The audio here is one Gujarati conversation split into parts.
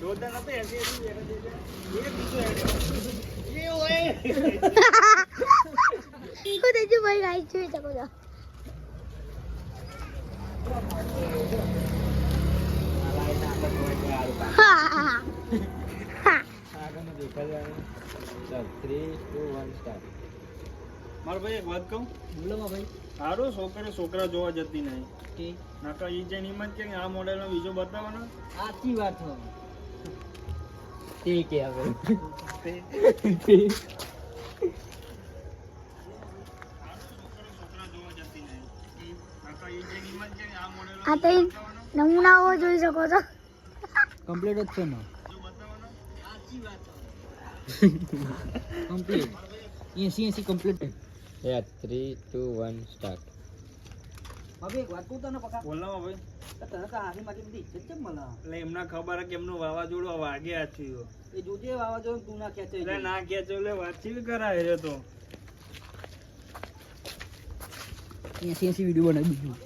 જોરદાર નતો 80 એ બીજો એ ઓય ઈકો દેજો ભાઈ ગાઈસ જોઈ શકો છો મારો ભાઈ એક વાત કહું બોલો ભાઈ સારો છોકરા જોવા જતી નહીં નાકા ઈ જઈને હિંમત કે આ મોડેલનો બીજો બતાવવાનો સાચી વાત હો તે કે હવે આ તો નમૂનાઓ જોઈ શકો છો કમ્પ્લીટ જ છે ને સાચી વાત કમ્પ્લીટ 80 કમ્પ્લીટ 3 2 1 સ્ટાર્ટ હવે એક વાત કહું તને પકા બોલાવો ભાઈ તને તો હારી માટે બધી ઇજ્જત કેમ મળે એટલે એમના ખબર કે એમનું વાવાઝોડું વાગે આ થયું એ જોજે વાવાઝોડું તું ના ખેંચે એટલે ના ખેંચો એટલે વાતચીત કરાય રે તો 80 વિડિયો બનાવી દીધું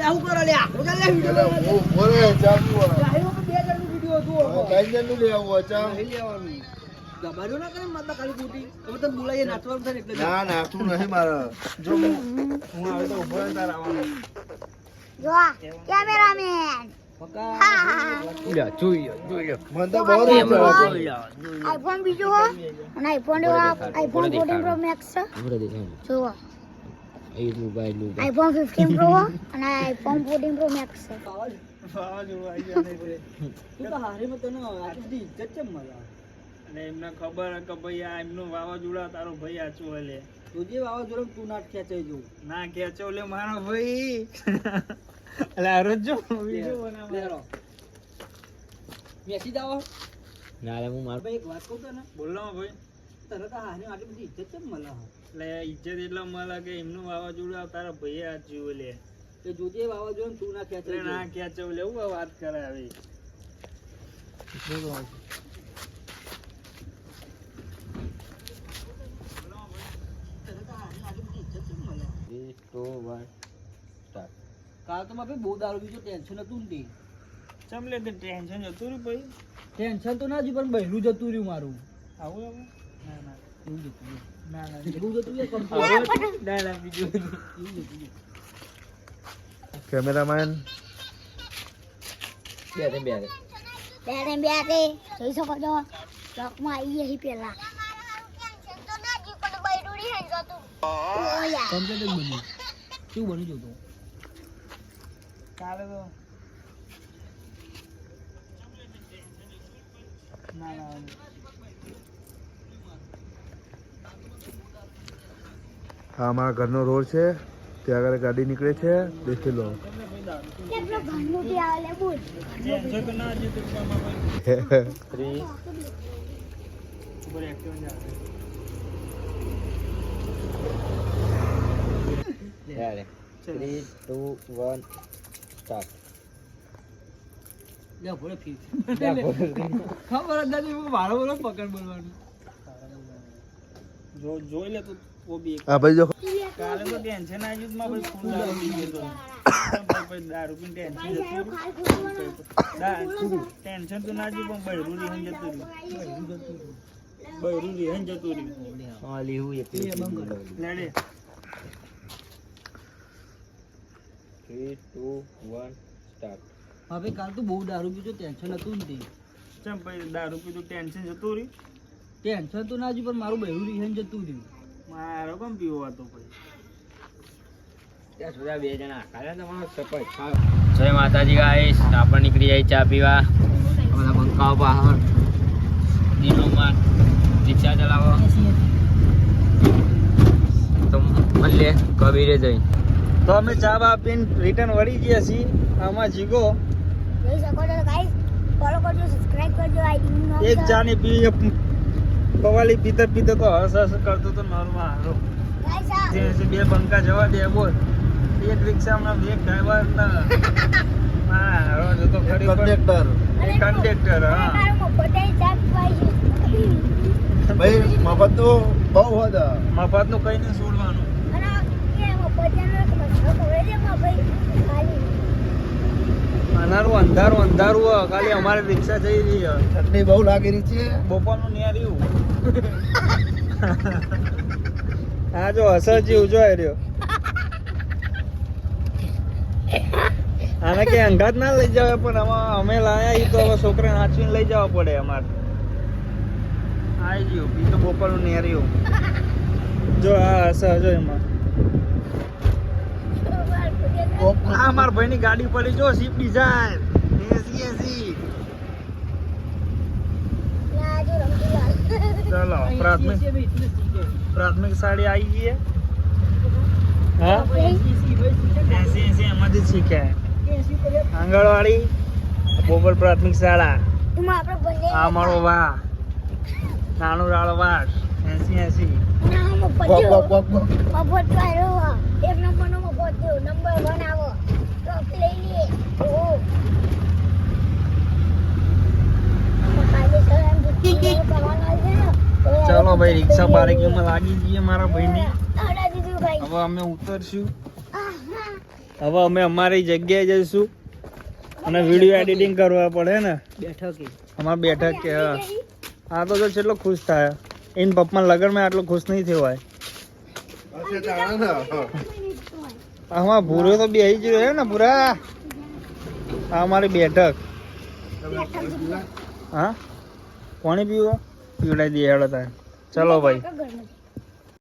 આવું કરો લે આખો લે વિડિયો બોલે ચાલુ આયો કે 2 જણનો વિડિયો જુઓ કઈ જણનું લેવું અચા નહીં લેવાનું દબાડ્યો ના કરે માતા ખાલી ફૂટી તમે તો બોલાઈએ નાચવાનું થાય એટલે ના નાખતું નહીં મારે જો હું આવે તો ઉભો રહે તાર આવવાનું જો કેમેરામેન પકા જોઈ મને તો બહુ આઈફોન બીજો હો અને આઈફોન 14 પ્રો મેક્સ જો આઈફોન 15 પ્રો અને આઈફોન 14 પ્રો મેક્સ વાવાઝોડું આવી જાય નહીં રે. તું તો હારીમાં તને આટલી બધી ઇજ્જત કેમ મળે અને એમને ખબર કે ભાઈ આ એમનું વાવાઝોડા તારો ભાઈ આચું હલે તુજે વાવાઝોડું તું નાટ ખેંચાઈ જવું ના ખેંચો લે મારો ભાઈ એટલે આ જો વિડિયો બનાવો લેરો મેસેજ આવો ના લે હું માર ભાઈ એક વાત કહું તને બોલો ભાઈ તને તો હારી આટલી બધી ઇજ્જત કેમ મળે એટલે ઇજ્જત એટલા મળે કે એમનું વાવાઝોડું તારા ભાઈ આચું હલે એ જોજે વાવાઝોડું તું ના ખેંચાઈ એટલે ના ખેંચો લે એવું આ વાત કરે આવી કાલ તો મારે બહુ દારૂ બીજો ટેન્શન હતું ને ચમ લે તે ટેન્શન જતું રહ્યું ભાઈ ટેન્શન તો ના જ પણ બહેરું જતું રહ્યું મારું આવું આવું ના ના એવું જતું રહ્યું ના ના એવું જતું રહ્યું ના ના બીજું એવું જતું રહ્યું કેમેરામેન બે બે જોઈ શકો છો લોકમાં આવી ગઈ પેલા કમ્પ્લીટ જ બન્યું શું બની જતું કાલે તો ના ના આ અમારા ઘરનો રોડ છે ત્યાં આગળ ગાડી નીકળે છે દેખી લો કેટલો ઘરનું બી આવે બોલ ટેન્શન તો ના જીતું પામાં ભાઈ 3 ઉપર એક્ટિવ જ આવે યાર 3 2 1 સ્ટાર્ટ લે ભોળે ફી ખબર જ નથી હું મારો બોલો પકડ બોલવાનું જોઈ લે તું ઓ બી આ ભાઈ જો કાલે તો ટેન્શન આવી જ માં ભાઈ ફૂલ દારૂ પી ગયો તો ભાઈ દારૂ પીને ટેન્શન જતું ટેન્શન તો ના જ પણ બહેરું રીહન જતું રહ્યું હા લીવું એક લેડે 3 2 1 સ્ટાર્ટ હવે કાલ તો બહુ દારૂ પીજો ટેન્શન હતું ને ચમ ભાઈ દારૂ પીધું ટેન્શન જતું રહ્યું ટેન્શન તો ના જ પણ મારું બહેરું રિહન જતું રહ્યું મારો કેમ પીવો હતો ભાઈ ત્યાં સુધી બે જણા આખા તમારો સપોર્ટ જય માતાજી ગાઈસ આપણે નીકળી જાય ચા પીવા બધા બંકાઓ બહાર નીલોમાં રિક્ષા ચલાવો તો મળીએ કબીરે જઈ તો અમે ચા બા પીને રિટર્ન વળી ગયા છીએ આમાં જીગો જોઈ શકો છો ગાઈસ ફોલો કરજો સબસ્ક્રાઇબ કરજો આઈડી એક ચા ની પી પવાલી પીતર પીતર તો હસ હસ કરતો તો મારું હારો ગાઈસ બે બંકા જવા દે બોલ એક રિક્ષામાં એક ડ્રાઈવર ના હારો જતો ખરી કંડક્ટર કંડક્ટર હા ભાઈ મફત તો બહુ હતા મફત નું કઈ નહીં છોડવાનું અને અંધારું અંધારું અંધારું હોય. ખાલી અમારે રિક્ષા જઈ રહી છે. ઠંડી બહુ લાગી રહી છે. બપોરનું ન્યાર્યું. હા જો અસર જેવું જોઈ રહ્યો. આને કે અંગાત ના લઈ જાવ પણ અમે લાયા ઈ તો હવે છોકરાને હાચવીને લઈ જવા પડે અમારે. આઈ ગયું ઈ તો બપોરનું નેર્યું. જો આ અસર જો એમાં આ મારા ભાઈની ગાડી પડી જો સ્વિફ્ટ ડિઝાયર 80 ચલો પ્રાથમિક સાડી આવી ગઈ હે. હા 80 એમાંથી જ શીખ્યા આંગણવાડી બોપર પ્રાથમિક શાળા. આ મારો વાહ નાનું રાળો વાસ 80 એક નંબર નો મફત થયો નંબર 1 આવો ટ્રોફી લઈ લઈએ. ચાલો ભાઈ રિક્ષા બારીકીમાં લાગી જઈએ મારા ભાઈની. હવે અમે ઉતરશું. હવે અમે અમારી જગ્યાએ જઈશું અને વિડીયો એડિટિંગ કરવા પડે ને. બેઠક અમારે બેઠક કે હા. આ તો જો કેટલો ખુશ થાય એન પપ્પા લગનમાં આટલો ખુશ નહીં થયો હોય. આમાં ભૂરો તો બેસી જ રહ્યો ને પૂરા. આ અમારી બેઠક. હા પાણી પીવો પીવડાવી દઈએ હેડો તારે. ચલો ભાઈ.